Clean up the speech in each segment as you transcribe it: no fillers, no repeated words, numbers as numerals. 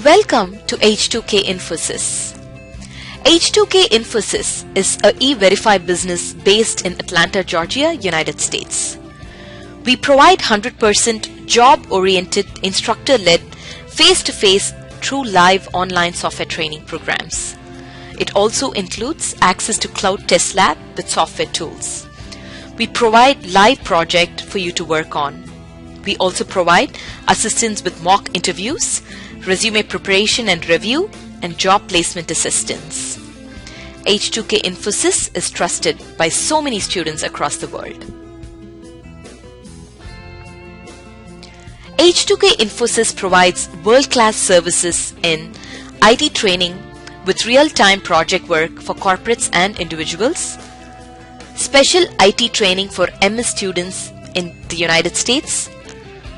Welcome to H2K Infosys. H2K Infosys is a e-verify business based in Atlanta, Georgia, United States. We provide 100% job-oriented, instructor-led, face-to-face, true live online software training programs. It also includes access to Cloud Test Lab with software tools. We provide live project for you to work on. We also provide assistance with mock interviews, resume preparation and review, and job placement assistance. H2K Infosys is trusted by so many students across the world. H2K Infosys provides world-class services in IT training with real-time project work for corporates and individuals, special IT training for MS students in the United States,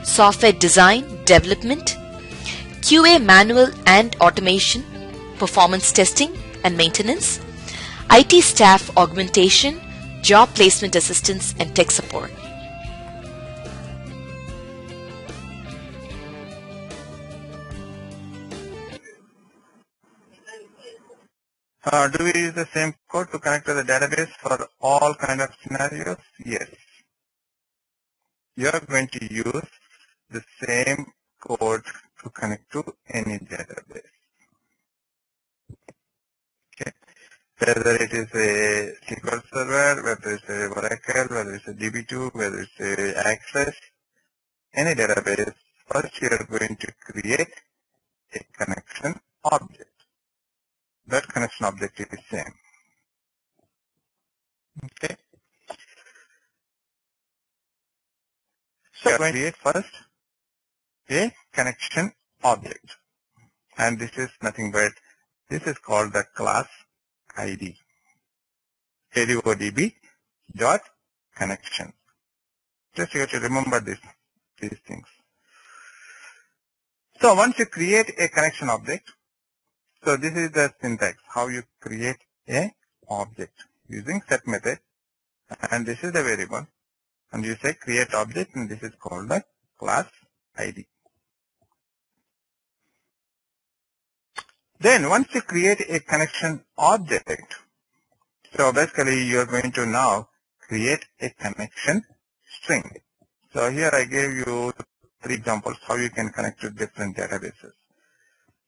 software design, development, QA manual and automation, performance testing and maintenance, IT staff augmentation, job placement assistance, and tech support. Do we use the same code to connect to the database for all kind of scenarios? Yes. You are going to use the same code to connect to any database. Okay. Whether it is a SQL Server, whether it's a Oracle, whether it's a DB2, whether it's a Access, any database, first you are going to create a connection object. That connection object is the same. Okay. So we are going to create first a connection object, and this is nothing but this is called the class ID. KDODB dot connection. Just you have to remember these things. So once you create a connection object, so this is the syntax, how you create a object using set method, and this is the variable, and you say create object, and this is called the class ID. Then once you create a connection object, so basically you are going to now create a connection string. So here I gave you 3 examples how you can connect to different databases.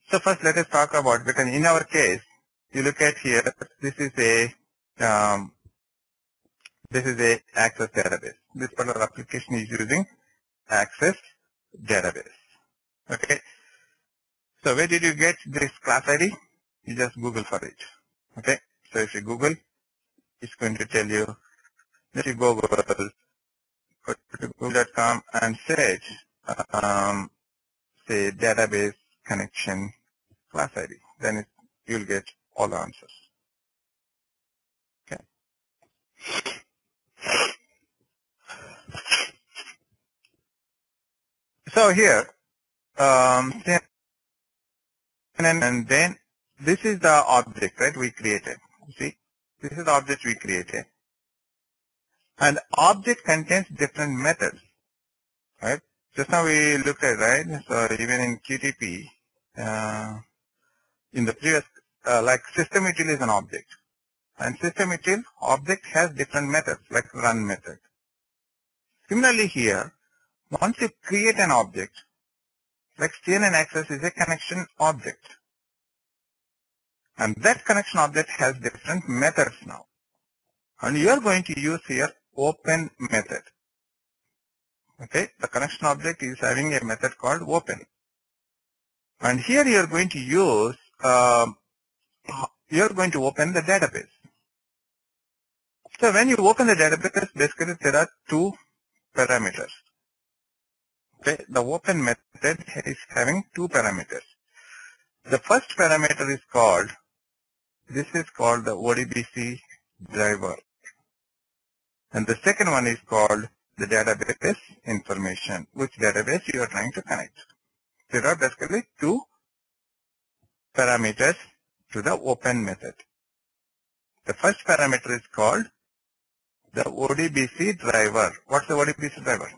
So first let us talk about, because in our case, you look at here, this is a Access database. This particular application is using Access database. Okay. So where did you get this class ID? You just Google for it. Okay. So if you Google, it's going to tell you, if you go to google.com and search, say database connection class ID, then you'll get all the answers. Okay. So here, and then this is the object, right, we created. You see, this is the object we created. And object contains different methods, right? Just now we looked at, right? So even in QTP, in the previous, like system.It is an object. And system.It object has different methods, like run method. Similarly here, once you create an object, like CNN Access is a connection object. And that connection object has different methods now. And you are going to use here open method. Okay, the connection object is having a method called open. And here you are going to use, you are going to open the database. So when you open the database, basically there are 2 parameters. Okay, the open method is having 2 parameters. The first parameter is called, this is called the ODBC driver. And the second one is called the database information, which database you are trying to connect. There are basically 2 parameters to the open method. The first parameter is called the ODBC driver. What's the ODBC driver?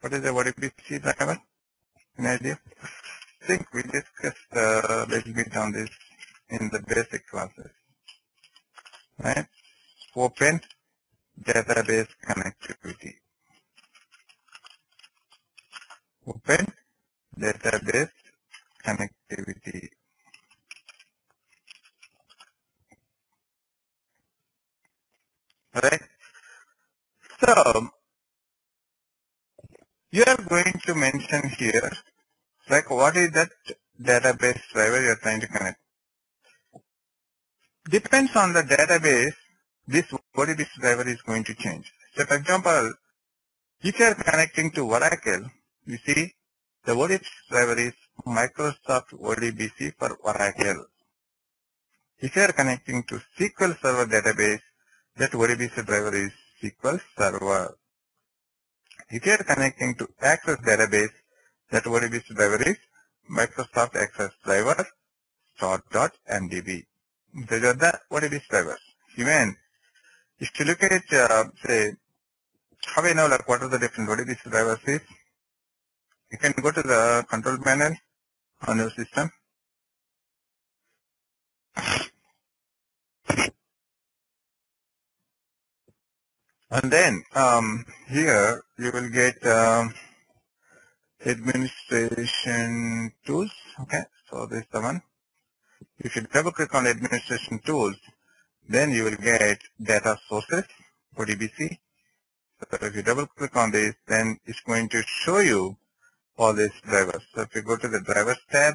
What is the ODBC driver? Any idea? think we discussed a little bit on this in the basic classes, right? Open database connectivity. Open database connectivity. Right? So, you are going to mention here, like what is that database driver you are trying to connect. Depends on the database, this ODBC driver is going to change. So for example, if you are connecting to Oracle, you see the ODBC driver is Microsoft ODBC for Oracle. If you are connecting to SQL Server database, that ODBC driver is SQL Server. If you are connecting to Access database, that ODBC driver is Microsoft Access driver start.mdb. These are the ODBC drivers. Even if you look at, say, how we know like what are the different ODBC drivers is, you can go to the control panel on your system. And then here you will get administration tools. Okay, so this is the one. If you double click on administration tools, then you will get data sources, ODBC. So if you double click on this, then it's going to show you all these drivers. So if you go to the drivers tab,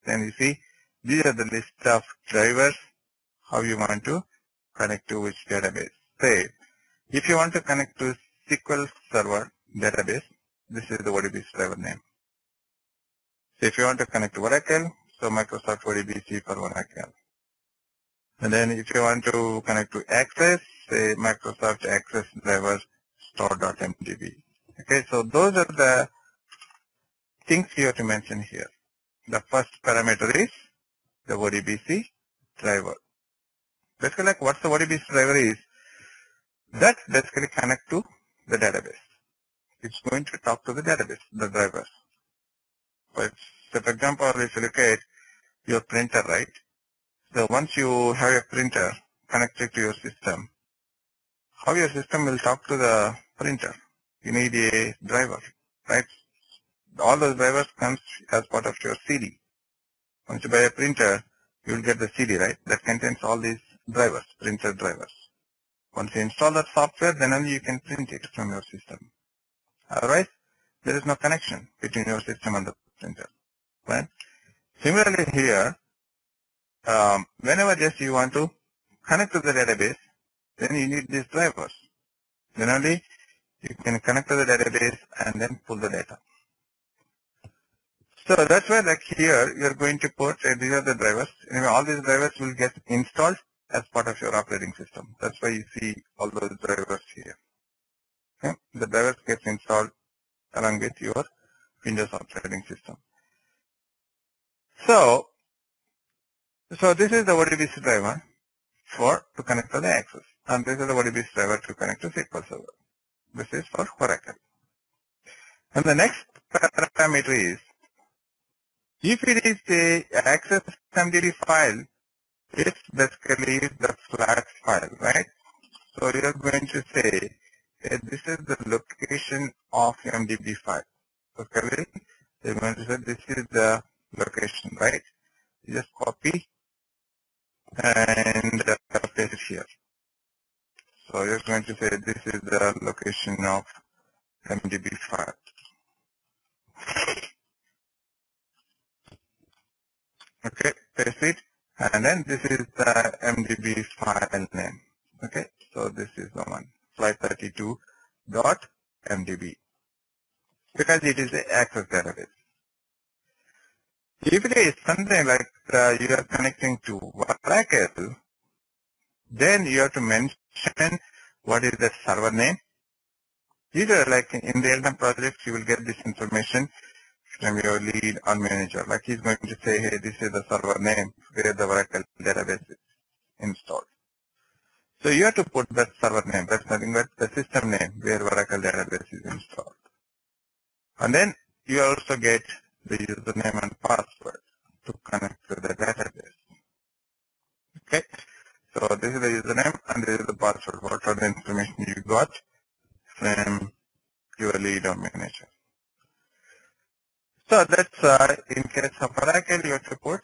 then you see these are the list of drivers, how you want to connect to which database. Say, if you want to connect to SQL Server database, this is the ODBC driver name. So if you want to connect to Oracle, so Microsoft ODBC for Oracle. And then if you want to connect to Access, say Microsoft Access driver store.mdb. Okay, so those are the things you have to mention here. The first parameter is the ODBC driver. Basically, like what the ODBC driver is, that basically connect to the database. It's going to talk to the database, the drivers. So for example, if you look at your printer, right? So once you have a printer connected to your system, how your system will talk to the printer? You need a driver, right? All those drivers comes as part of your CD. Once you buy a printer, you will get the CD, right? That contains all these drivers, printer drivers. Once you install that software, then only you can print it from your system. Otherwise, there is no connection between your system and the printer, right? Similarly here, whenever just you want to connect to the database, then you need these drivers. Then only you can connect to the database and then pull the data. So that's why like here you are going to put, these are the drivers. Anyway, all these drivers will get installed as part of your operating system. That's why you see all those drivers here. Okay? The drivers get installed along with your Windows operating system. So this is the ODBC driver to connect to the Access. And this is the ODBC driver to connect to SQL Server. This is for Oracle. And the next parameter is, if it is a Access MDB file, it's basically the flat file, right? So you are going to say, this is the location of MDB file. Okay, you're going to say this is the location, right? You just copy and paste it here. So you're going to say this is the location of MDB file. Okay, paste it, and then this is the MDB file name. Okay, so this is the one, flight32.mdb, because it is the Access database. If it is something like you are connecting to Oracle, then you have to mention what is the server name. Either like in real-time projects, you will get this information from your lead or manager. Like he's going to say, hey, this is the server name where the Oracle database is installed. So you have to put that server name. That's nothing but the system name where Oracle database is installed. And then you also get the username and password to connect to the database. Okay, so this is the username and this is the password. What are the information you got from your lead or manager? So that's in case of Oracle, you have to put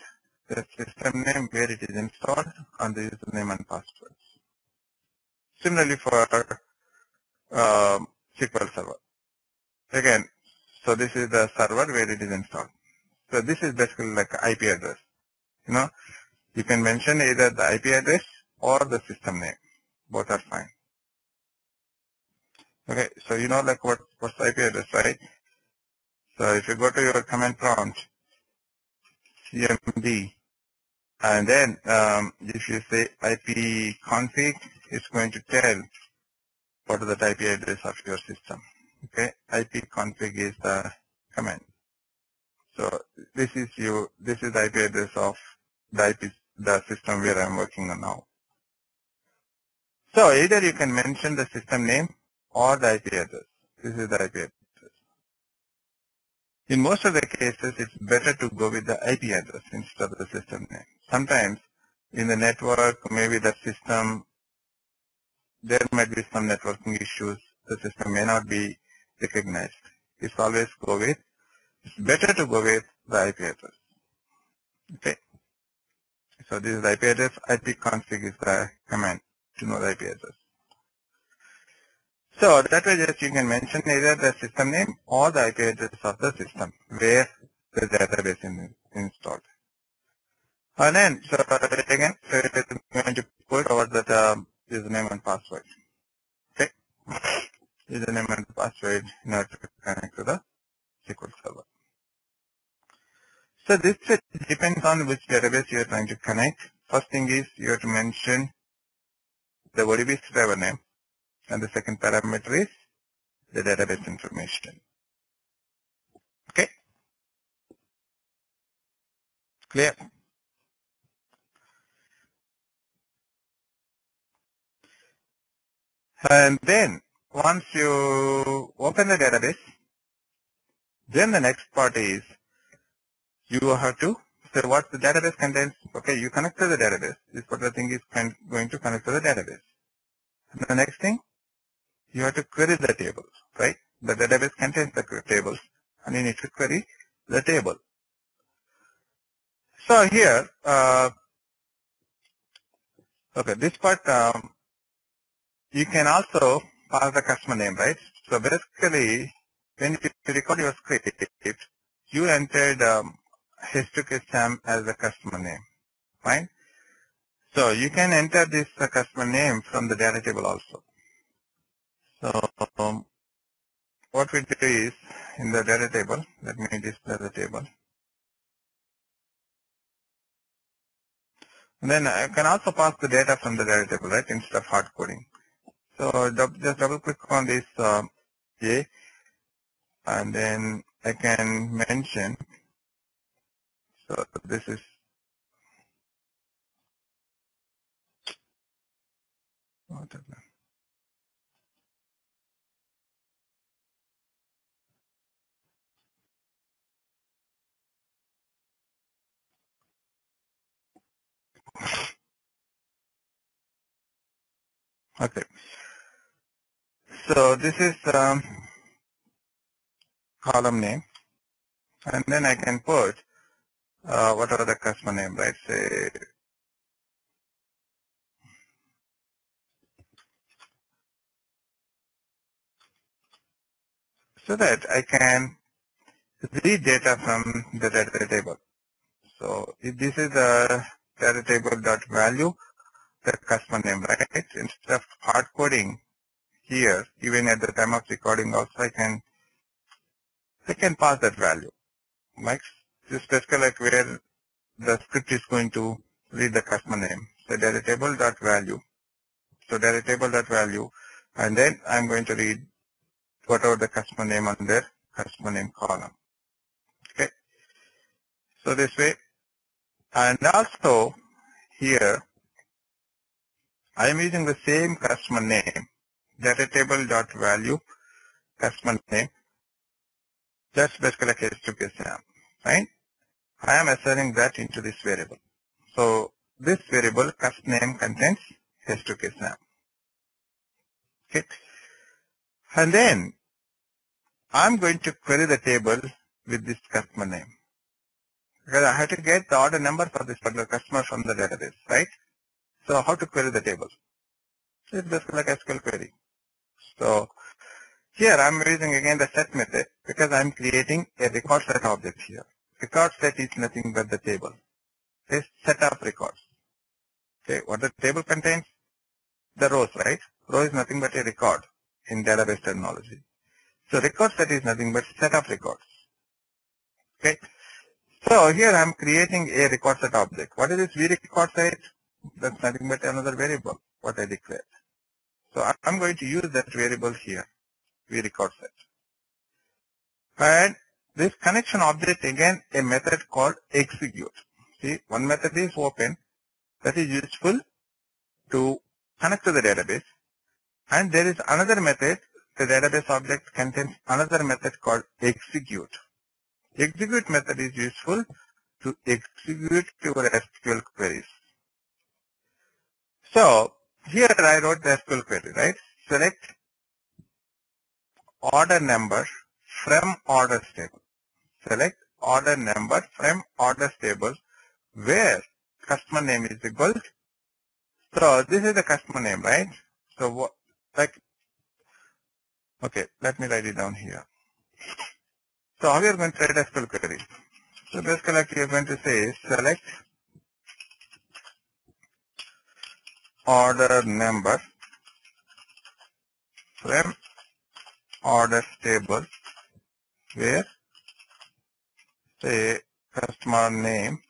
the system name where it is installed and the username and password. Similarly for SQL Server. Again, so this is the server where it is installed. So this is basically like IP address. You know, you can mention either the IP address or the system name. Both are fine. Okay, so you know like what's the IP address, right? So if you go to your command prompt, cmd, and then if you say IP config, it's going to tell what is the IP address of your system. Okay, IP config is the command. So this is the IP address of the system where I'm working on now. So either you can mention the system name or the IP address. This is the IP address. In most of the cases, it's better to go with the IP address instead of the system name. Sometimes in the network, maybe the system, there might be some networking issues. The system may not be recognized. It's better to go with the IP address. Okay. So this is the IP address. IP config is the command to know the IP address. So that way just you can mention either the system name or the IP address of the system where the database is installed. And then, so again, so we're going to put over the username and password. Okay. Username and password in order to connect to the SQL Server. So this depends on which database you are trying to connect. First thing is you have to mention the ODB server name, and the second parameter is the database information. Okay? Clear? And then once you open the database, then the next part is you have to say what the database contains. Okay, you connect to the database. This particular thing is going to connect to the database. And the next thing, you have to query the tables, right? The database contains the tables, and you need to query the table. So here, okay, this part, you can also pass the customer name, right? So basically, when you record your script, you entered H2K as the customer name, fine? So you can enter this customer name from the data table also. So what we do is in the data table, let me display the table. And then I can also pass the data from the data table, right, instead of hard coding. So just double click on this A, and then I can mention, so this is, okay. So this is column name, and then I can put whatever the customer name, right? Say, so that I can read data from the data table. So if this is the data table.value, the customer name, right? Instead of hard coding here, even at the time of recording also I can pass that value. Like this is basically like where the script is going to read the customer name. So data table.value. So data table.value, and then I'm going to read whatever the customer name on their customer name column. Okay. So this way, and also here I am using the same customer name, data table.value customer name. That's basically like H2K SAM. right? I am assigning that into this variable. So this variable cust name contains h2k SAM. Okay. And then I'm going to query the table with this customer name. Because I have to get the order number for this particular customer from the database, right? So how to query the table? It's just like SQL query. So here I'm using again the set method because I'm creating a record set object here. Record set is nothing but the table. It's set of records. Okay, what the table contains? The rows, right? Row is nothing but a record in database terminology. So record set is nothing but set of records. Okay. So here I'm creating a record set object. What is this record set? That's nothing but another variable, what I declared. So I'm going to use that variable here, record set. And this connection object, again, a method called execute. See, one method is open, that is useful to connect to the database. And there is another method, the database object contains another method called execute. Execute method is useful to execute your SQL queries. So here I wrote the SQL query, right? Select order number from orders table. Select order number from orders table where customer name is equal. So this is the customer name, right? So what, like, okay, let me write it down here. So how we are going to write SQL query? So basically like you are going to say select order number from orders table where say customer name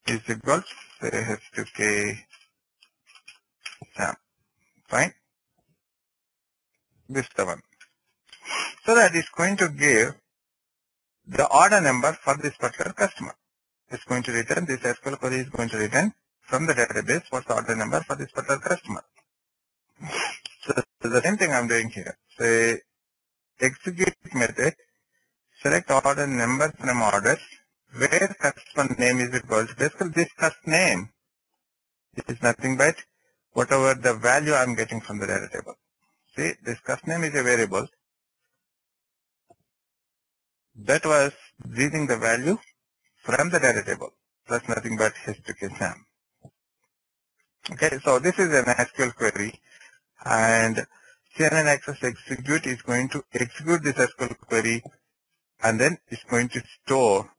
is equal say h2k SAM. Fine. This is the one. So that is going to give the order number for this particular customer. It's going to return, this SQL query is going to return from the database what's the order number for this particular customer. So the same thing I'm doing here. Say execute method, select order number from orders where customer name is equal to basically this customer name is nothing but whatever the value I'm getting from the data table. See, this customer name is a variable that was reading the value from the data table. That's nothing but h2k SAM. Okay, so this is an SQL query and CNN access execute is going to execute this SQL query and then it's going to store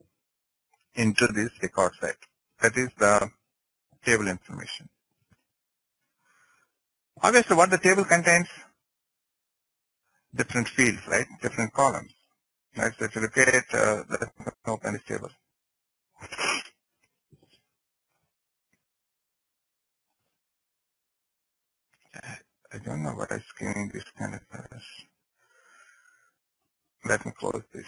into this record set. That is the table information. Obviously what the table contains? Different fields, right? Different columns. Right? So if you look at it, let's open this table. I don't know what I'm giving this kind of errors. Let me close this.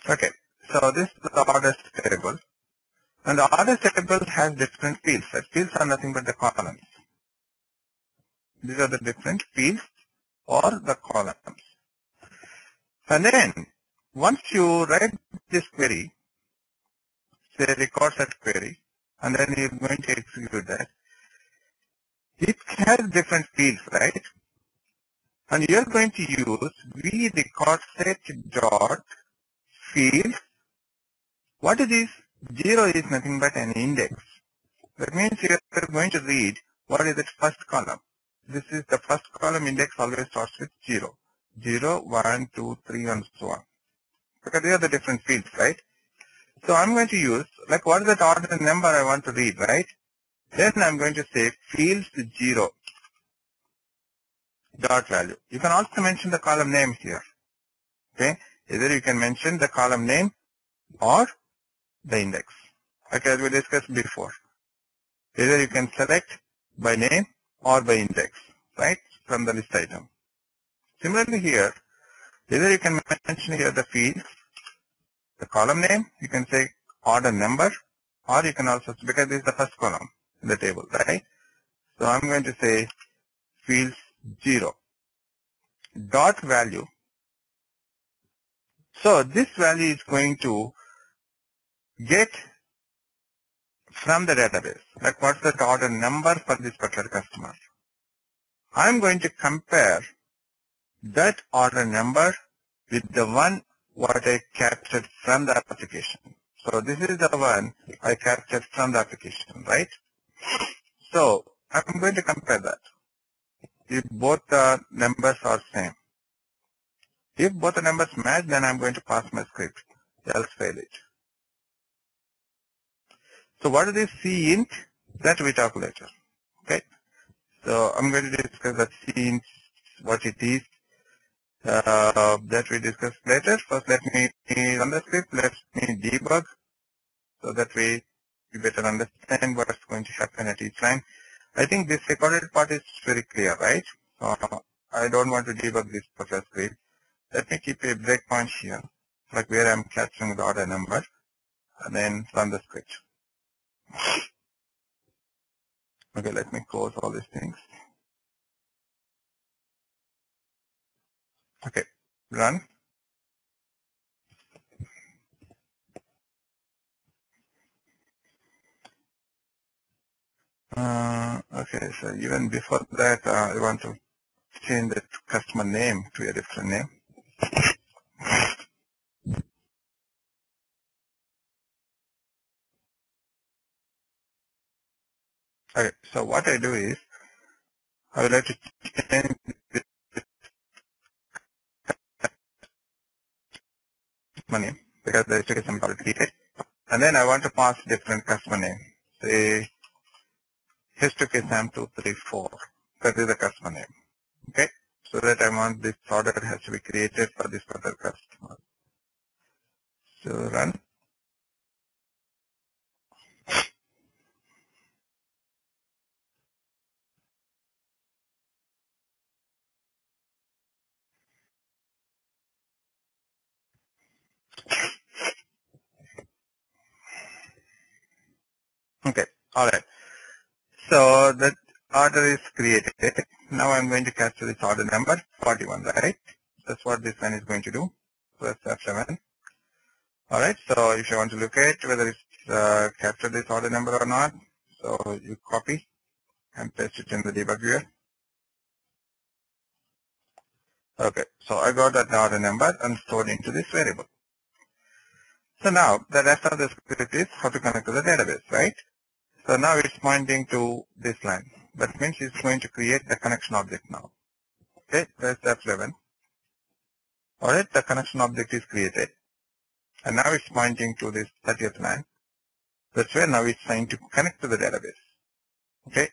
Okay, so this is the orders table. And the orders table has different fields. The fields are nothing but the columns. These are the different fields or the columns. And then, once you write this query, say record set query, and then you're going to execute that, it has different fields, right? And you're going to use vRecordSet.field. What is this? 0 is nothing but an index. That means you're going to read what is the first column. This is the first column index always starts with 0. 0, 1, 2, 3, and so on. Because they are the different fields, right? So I'm going to use, like what is that order number I want to read, right? Then I'm going to say fields 0 dot value. You can also mention the column name here. Okay? Either you can mention the column name or the index. Okay, as we discussed before. Either you can select by name or by index, right? From the list item. Similarly here, either you can mention here the field the column name, you can say order number, or you can also, because this is the first column in the table, right? So I'm going to say fields 0 dot value. So this value is going to get from the database, like what's the order number for this particular customer. I'm going to compare that order number with the one what I captured from the application. So this is the one I captured from the application, right? So I'm going to compare that. If both the numbers are same. If both the numbers match, then I'm going to pass my script, else fail it. So what is this cint? That we talk later. Okay. So I'm going to discuss that cint, what it is. That we discuss later. First, let me run the script. Let me debug, so that way you better understand what's going to happen at each line. I think this recorded part is very clear, right? So I don't want to debug this particular script. Let me keep a breakpoint here, like where I'm capturing the order number, and then run the script. Okay, let me close all these things. Okay, run. Okay, so even before that, I want to change the customer name to a different name. Okay, so what I do is, I would like to change this customer name, because the education is already created, and then I want to pass different customer name. Say, H2K Sam234, that is the customer name. Okay, so that I want this order has to be created for this particular customer. So run. Okay, alright. So that order is created. Now I'm going to capture this order number 41, right? That's what this one is going to do. Press F7. Alright, so if you want to look at whether it's captured this order number or not, so you copy and paste it in the debug viewer. Okay, so I got that order number and stored into this variable. So now the rest of the script is how to connect to the database, right? So now it's pointing to this line. That means it's going to create the connection object now. Okay, press F11. Alright, the connection object is created. And now it's pointing to this 30th line. That's where now it's trying to connect to the database. Okay,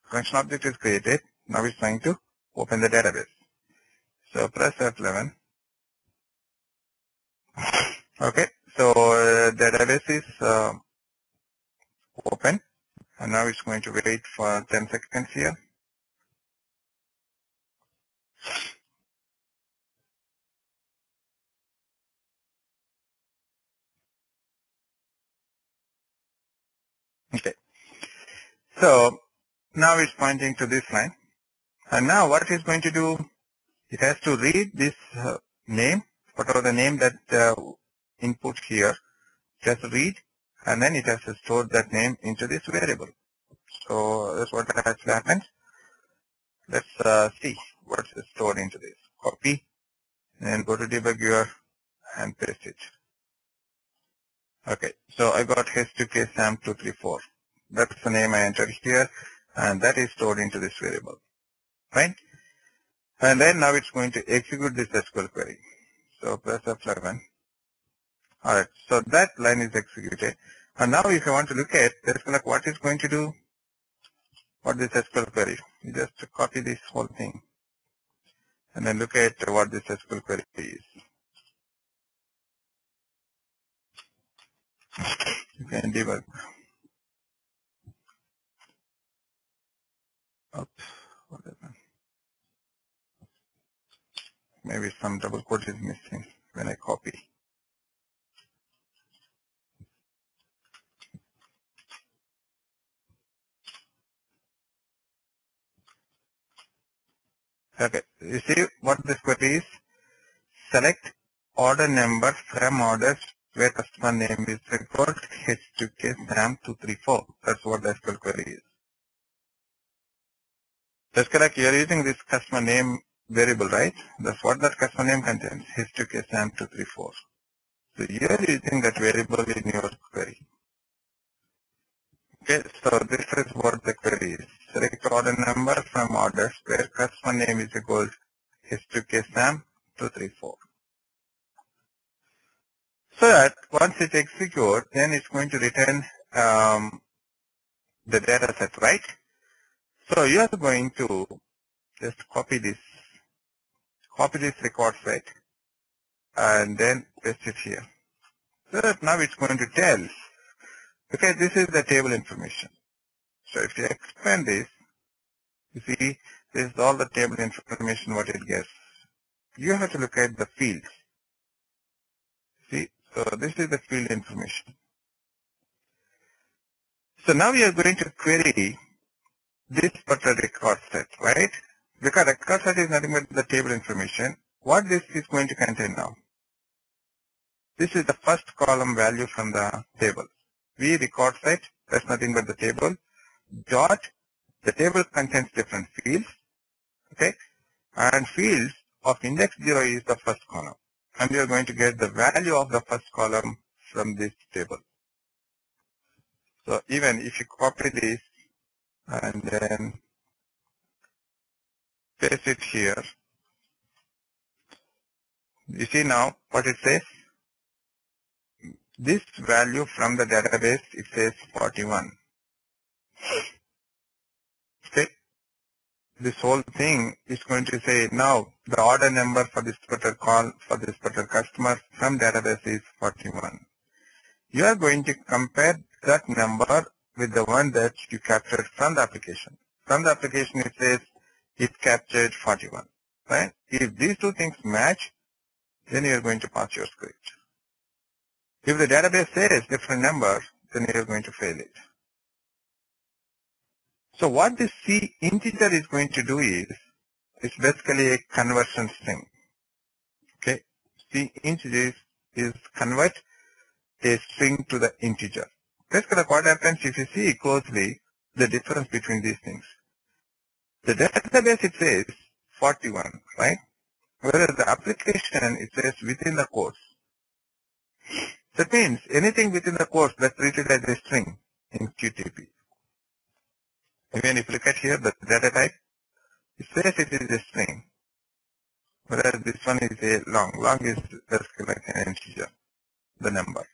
connection object is created. Now it's trying to open the database. So press F11. Okay, so the database is open. And now it's going to wait for 10 seconds here. Okay, so now it's pointing to this line. And now what it is going to do, it has to read this name, whatever the name that input here, it has to read, and then it has to store that name into this variable. So that's what actually happens. Let's see what's stored into this. Copy, and go to debug viewer and paste it. Okay, so I got H2K Sam234. That's the name I entered here, and that is stored into this variable, right? And then now it's going to execute this SQL query. So press F11. Alright, so that line is executed. And now if you want to look at like what it's going to do, what this SQL query, you just copy this whole thing and then look at what this SQL query is. You can debug. Oops, whatever. Maybe some double quote is missing when I copy. Okay, you see what this query is? Select order number from orders where customer name is record H2K Sam234. That's what the SQL query is. That's correct. You are using this customer name variable, right? That's what that customer name contains, H2K Sam234. So you are using that variable in your query. Okay, so this is what the query is. Select order number from orders where customer name is equal to H2K Sam234. So that once it executes, then it's going to return the data set, right? So you are going to just copy this record set and then paste it here. So that now it's going to tell, okay, this is the table information. So if you expand this, you see this is all the table information what it gets. You have to look at the fields. See, so this is the field information. So now we are going to query this particular record set, right? Because record set is nothing but the table information. What this is going to contain now? This is the first column value from the table. V record set, that's nothing but the table. Dot, the table contains different fields, okay? And fields of index 0 is the first column. And we are going to get the value of the first column from this table. So even if you copy this and then paste it here, you see now what it says? This value from the database, it says 41. Okay. This whole thing is going to say now the order number for this particular call for this particular customer from database is 41. You are going to compare that number with the one that you captured from the application. From the application it says it captured 41. Right? If these two things match, then you are going to pass your script. If the database says different number, then you are going to fail it. So what this C integer is going to do is, it's basically a conversion string. Okay, C integer is convert a string to the integer. Basically what happens if you see closely the difference between these things. The database it says 41, right? Whereas the application it says within the course. That means anything within the course that's treated as a string in QTP. Even if you look at here the data type, it says it is a string. Whereas this one is a long. Long is basically like an integer, the number.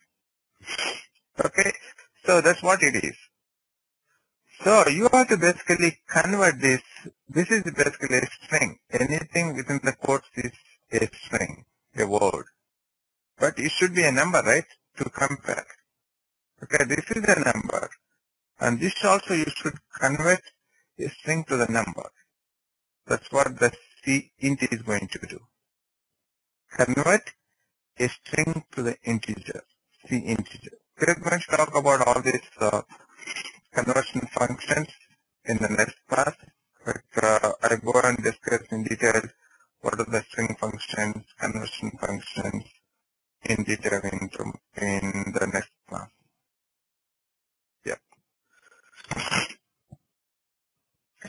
Okay, so that's what it is. So you have to basically convert this. This is basically a string. Anything within the quotes is a string, a word. But it should be a number, right, to compare. Okay, this is a number. And this also you should convert a string to the number. That's what the C int is going to do. Convert a string to the integer, C integer. We're going to talk about all these conversion functions in the next class. I go and discuss in detail what are the string functions, conversion functions in detail in the next class. Yeah.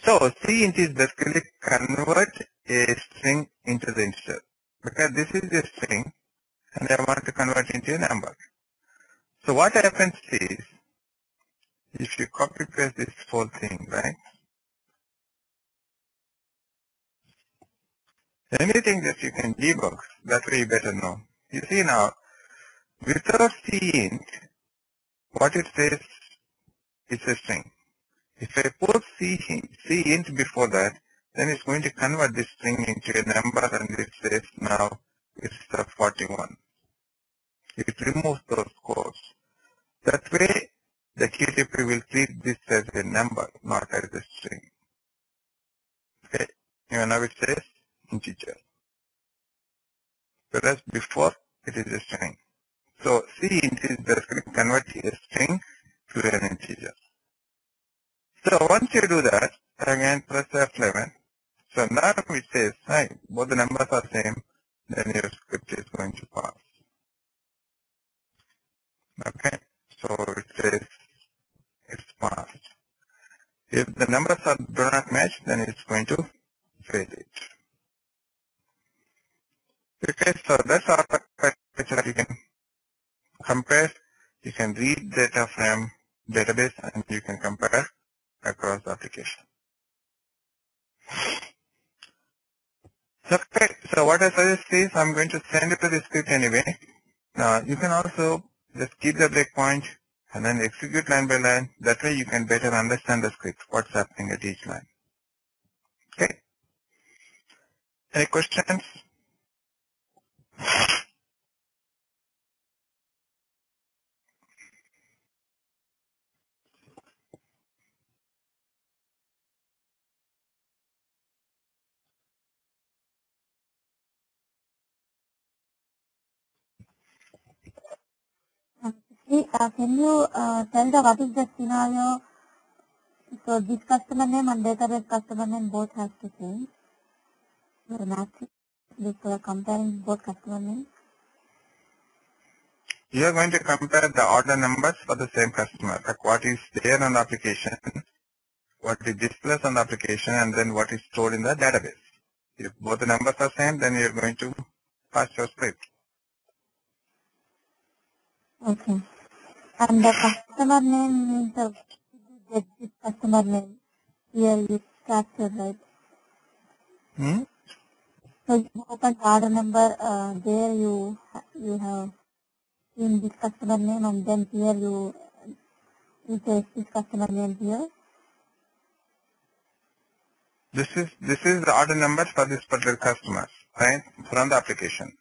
So C int is basically convert a string into the integer. Because this is a string and I want to convert into a number. So what happens is, if you copy paste this whole thing, right? Anything that you can debug, that way you better know. You see now, without C int, what it says is a string. If I put C int before that, then it's going to convert this string into a number and it says now it's 41. It removes those codes. That way, the QTP will treat this as a number, not as a string. Okay, now it says integer. Whereas before, it is a string. So C int is basically converting a string to an integer. So once you do that, again press F11. So now it says, hi, both the numbers are same, then your script is going to pass. Okay, so it says it's passed. If the numbers do not match, then it's going to fail it. Okay, so that's all that you can compare. You can read data from database and you can compare across the application. Okay, so what I suggest is I'm going to send it to the script anyway. You can also just keep the breakpoint and then execute line by line. That way you can better understand the script, what's happening at each line. Okay. Any questions? Can you tell the what is the scenario? So this customer name and database customer name both has to change. We're matching. We're comparing both customer names. You are going to compare the order numbers for the same customer, like what is there on the application, what is displayed on the application, and then what is stored in the database. If both the numbers are same, then you are going to pass your script. Okay. And the customer name means get this customer name here you capture, right? So you open the order number, there you have seen this customer name, and then here you paste this customer name here. This is the order number for this particular customer, right, from the application.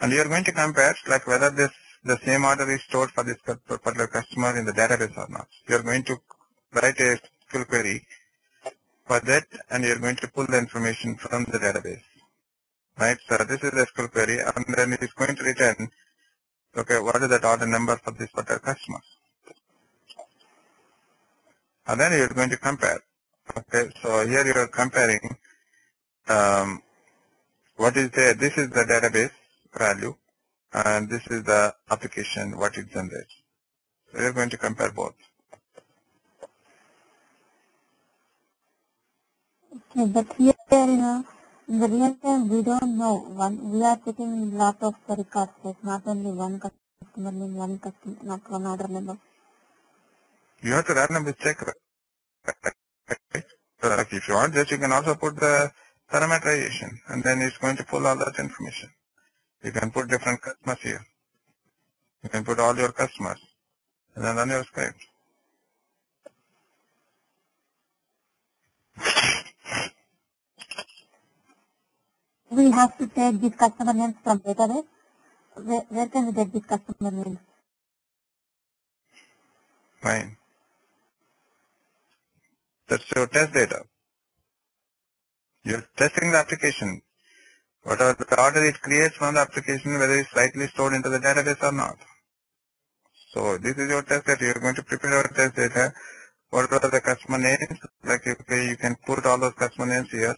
And you are going to compare like whether the same order is stored for this particular customer in the database or not. You are going to write a SQL query for that, and you are going to pull the information from the database. Right, so this is the SQL query, and then it is going to return, okay, what is that order number for this particular customer? And then you are going to compare. Okay, so here you are comparing what is there. This is the database value, and this is the application, what it generates. So you are going to compare both. Okay, but here in the real time we don't know. We are checking lot of records, like not only one customer name, one customer, not one order number. You have to randomly check. Right? So like if you want this, you can also put the parameterization, and then it's going to pull all that information. You can put different customers here. You can put all your customers, and then run your script. We have to take these customer names from database. Where can we get these customer names? Fine. That's your test data. You're testing the application. Whatever the order it creates from the application, whether it's rightly stored into the database or not. So this is your test data. You're going to prepare your test data. What are the customer names? Like okay, you can put all those customer names here,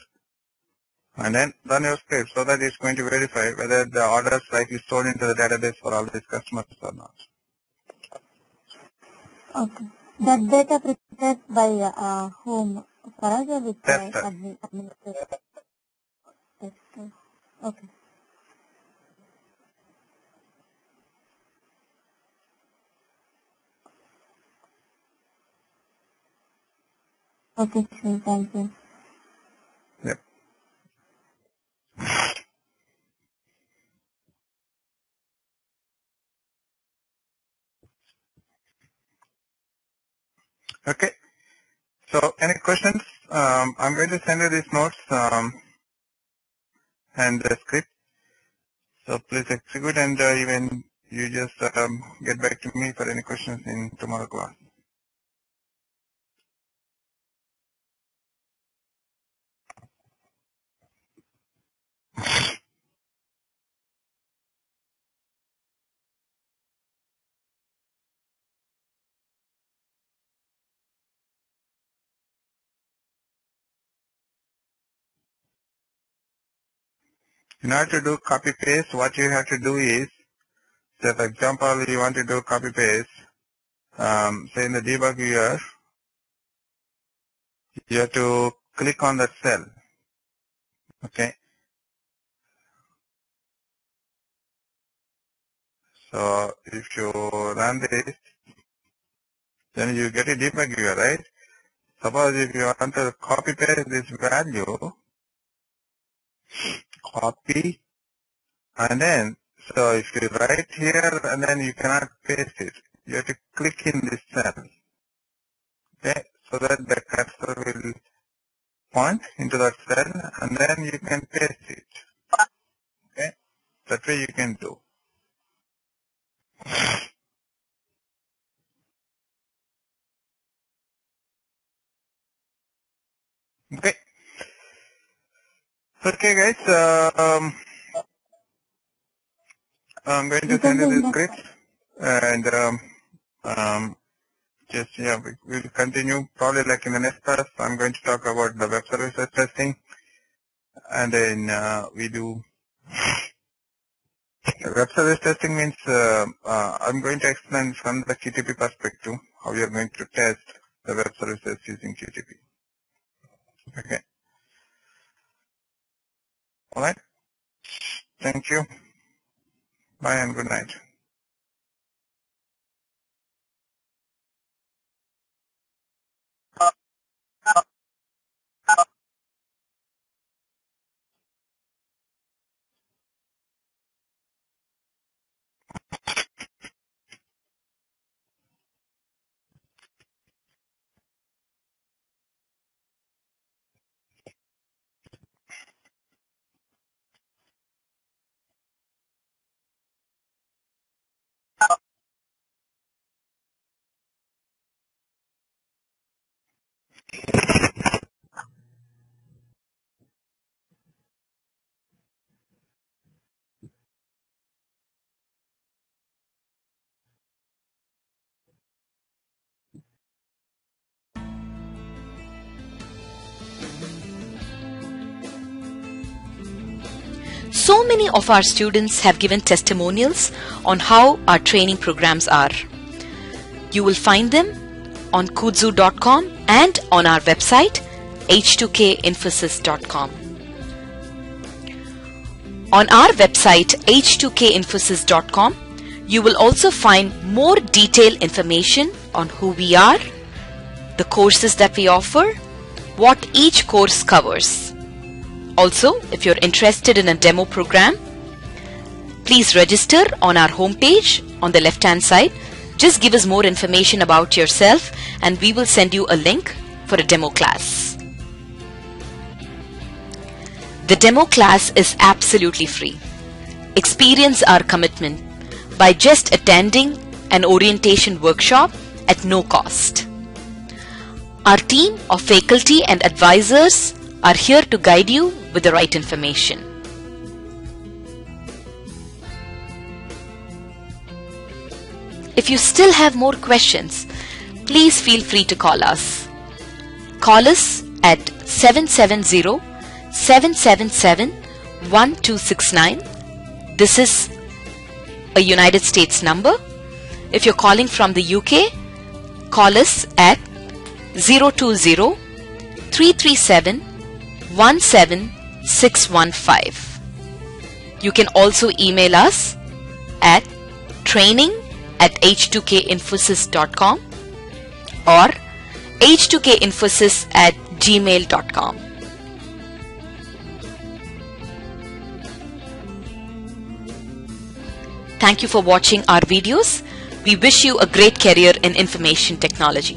and then run your script so that it's going to verify whether the order is rightly stored into the database for all these customers or not. Okay. That data prepared by whom? For us or with Tester. administrator? Tester. Okay. Okay, sure. Thank you. Yep. Okay. So any questions? I'm going to send you these notes and the script. So please execute, and even you just get back to me for any questions in tomorrow class. In order to do copy paste, what you have to do is, say for example, you want to do copy paste, say in the debug viewer, you have to click on that cell. Okay. So if you run this, then you get a debug viewer, right? Suppose if you want to copy paste this value, copy, and then, so if you write here and then you cannot paste it, you have to click in this cell. Okay, so that the cursor will point into that cell and then you can paste it. Okay, that way you can do. Okay. Okay guys, I'm going to send you the script and just, yeah, we'll continue probably like in the next class. I'm going to talk about the web services testing, and then we do web service testing means I'm going to explain from the QTP perspective how you're going to test the web services using QTP. Okay. All right. Thank you. Bye and good night. So many of our students have given testimonials on how our training programs are. You will find them on kudzu.com and on our website h2kinfosys.com. On our website h2kinfosys.com, you will also find more detailed information on who we are, the courses that we offer, what each course covers. Also, if you're interested in a demo program, please register on our homepage on the left-hand side. Just give us more information about yourself and we will send you a link for a demo class. The demo class is absolutely free. Experience our commitment by just attending an orientation workshop at no cost. Our team of faculty and advisors are here to guide you with the right information. If you still have more questions, please feel free to call us. Call us at 770-777-1269. This is a United States number. If you're calling from the UK, call us at 020-337-17615. You can also email us at training@h2kinfosys.com or h2kinfosys@gmail.com. Thank you for watching our videos. We wish you a great career in information technology.